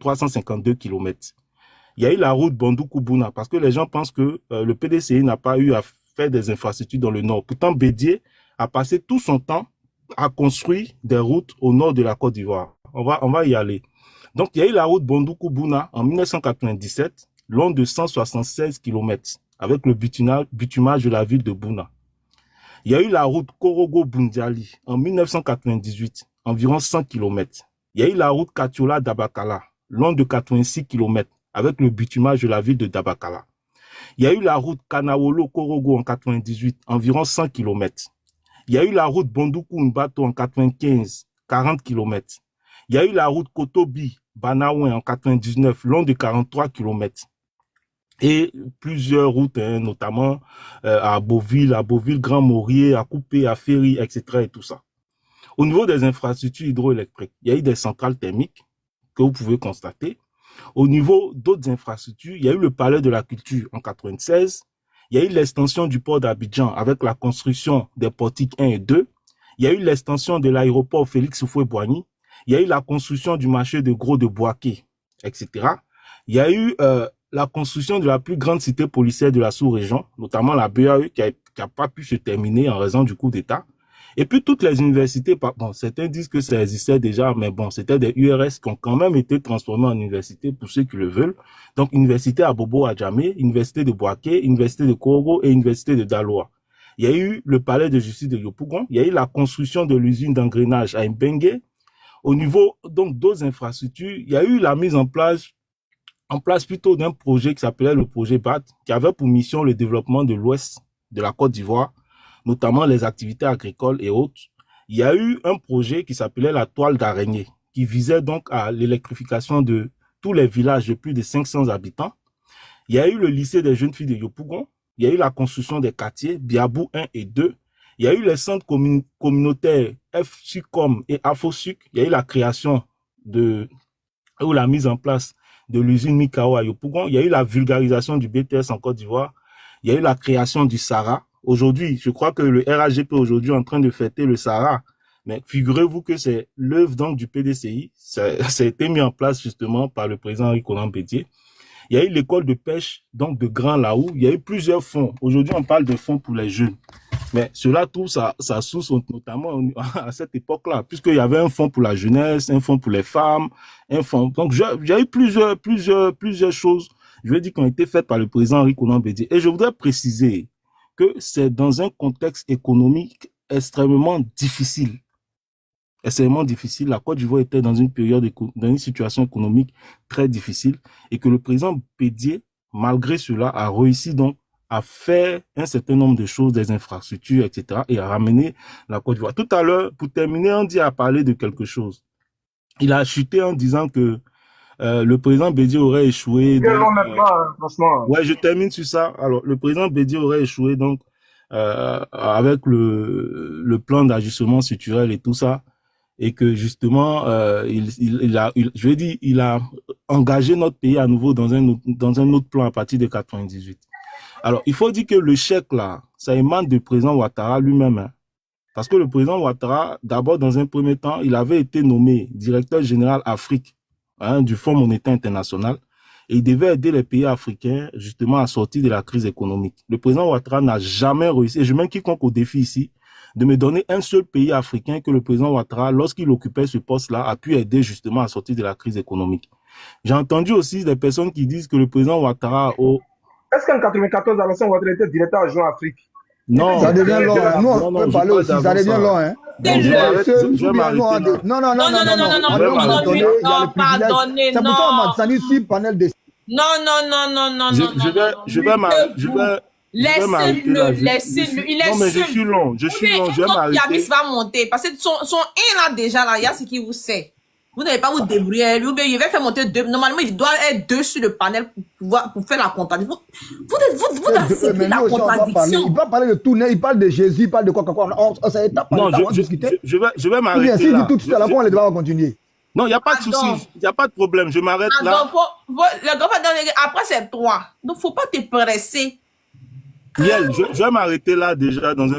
352 km. Il y a eu la route Bandoukou-Bouna, parce que les gens pensent que le PDCI n'a pas eu à faire des infrastructures dans le nord. Pourtant, Bédié a passé tout son temps à construire des routes au nord de la Côte d'Ivoire. On va y aller. Donc, il y a eu la route Bandoukou-Bouna en 1997, long de 176 km, avec le bitumage de la ville de Bouna. Il y a eu la route Korogo-Bundiali en 1998, environ 100 km. Il y a eu la route Katiola-Dabakala, long de 86 km, avec le bitumage de la ville de Dabakala. Il y a eu la route Kanawolo-Korogo en 98, environ 100 km. Il y a eu la route Bondoukou-Mbato en 95, 40 km. Il y a eu la route Kotobi-Banaouin en 99, long de 43 km. Et plusieurs routes, notamment à Beauville, Grand Maurier, à Coupé, à Ferry, etc. et tout ça. Au niveau des infrastructures hydroélectriques, il y a eu des centrales thermiques que vous pouvez constater. Au niveau d'autres infrastructures, il y a eu le palais de la culture en 96. Il y a eu l'extension du port d'Abidjan avec la construction des portiques 1 et 2. Il y a eu l'extension de l'aéroport Félix Houphouët-Boigny. Il y a eu la construction du marché de gros de Boaké, etc. Il y a eu la construction de la plus grande cité policière de la sous-région, notamment la BAE, qui a pas pu se terminer en raison du coup d'État. Et puis toutes les universités, bon, certains disent que ça existait déjà, mais bon, c'était des URS qui ont quand même été transformés en universités pour ceux qui le veulent. Donc, université à Bobo Adjamé, université de Boaké, université de Korogo et université de Daloa. Il y a eu le palais de justice de Yopougon, il y a eu la construction de l'usine d'engrenage à Mbengue. Au niveau, donc, d'autres infrastructures, il y a eu la mise en place plutôt d'un projet qui s'appelait le projet BAT, qui avait pour mission le développement de l'ouest de la Côte d'Ivoire, notamment les activités agricoles et autres. Il y a eu un projet qui s'appelait la toile d'araignée, qui visait donc à l'électrification de tous les villages de plus de 500 habitants. Il y a eu le lycée des jeunes filles de Yopougon. Il y a eu la construction des quartiers Biabou 1 et 2. Il y a eu les centres communautaires FSUCOM et AFOSUC. Il y a eu la création ou la mise en place de l'usine Mikao à Yopougon. Il y a eu la vulgarisation du BTS en Côte d'Ivoire. Il y a eu la création du Sahara. Aujourd'hui, je crois que le RAGP aujourd'hui est en train de fêter le Sahara. Mais figurez-vous que c'est l'œuvre donc du PDCI. Ça a été mis en place justement par le président Henri Konan Bédié. Il y a eu l'école de pêche donc de Grand Laou. Il y a eu plusieurs fonds. Aujourd'hui, on parle de fonds pour les jeunes. Mais cela trouve sa source notamment à cette époque-là, puisqu'il y avait un fonds pour la jeunesse, un fonds pour les femmes, un fonds. Donc, il y a eu plusieurs choses, je veux dire, qui ont été faites par le président Henri Konan Bédié. Et je voudrais préciser que c'est dans un contexte économique extrêmement difficile. Extrêmement difficile. La Côte d'Ivoire était dans une situation économique très difficile et que le président Bédié, malgré cela, a réussi donc à faire un certain nombre de choses, des infrastructures, etc. et à ramener la Côte d'Ivoire. Tout à l'heure, pour terminer, Andy a parlé de quelque chose. Il a chuté en disant que le président Bédié aurait échoué. Franchement. Ouais, je termine sur ça. Alors, le président Bédié aurait échoué donc avec le plan d'ajustement structurel et tout ça, et que justement, il a engagé notre pays à nouveau dans un autre plan à partir de 98. Alors, il faut dire que le chèque là, ça émane du président Ouattara lui-même, hein. Parce que le président Ouattara, d'abord, dans un premier temps, il avait été nommé directeur général Afrique, hein, du Fonds monétaire international, et il devait aider les pays africains, justement, à sortir de la crise économique. Le président Ouattara n'a jamais réussi, et je mets quiconque au défi ici, de me donner un seul pays africain que le président Ouattara, lorsqu'il occupait ce poste-là, a pu aider justement à sortir de la crise économique. J'ai entendu aussi des personnes qui disent que le président Ouattara... Est-ce qu'en 94, Alassane Ouattara était directeur adjoint Afrique? Non, ça devient long. Nous, on peut parler aussi, ça devient long. Hein. Non, pardonnez, c'est pourquoi on m'a descendu sur le panel de... Non. Je vais laissez-le. Il est non, mais je suis long. Je vais m'arrêter. Yamis va monter. Parce que son 1 là, déjà, là, il y a ce qui vous sait. Vous n'allez pas vous débrouiller. Lui, il va faire monter 2. Normalement, il doit être 2 sur le panel pour faire la contradiction. Vous acceptez la contradiction. Il va parler de tout. Il parle de Jésus, il parle de quoi. On s'est étape par étape, on va discuter. Je vais m'arrêter. Si dit tout de suite, à la fin, on va continuer. Non, il n'y a pas de souci. Il n'y a pas de problème. Je m'arrête là. Après, c'est 3. Donc, il ne faut pas te presser. Miel, je vais m'arrêter là déjà dans un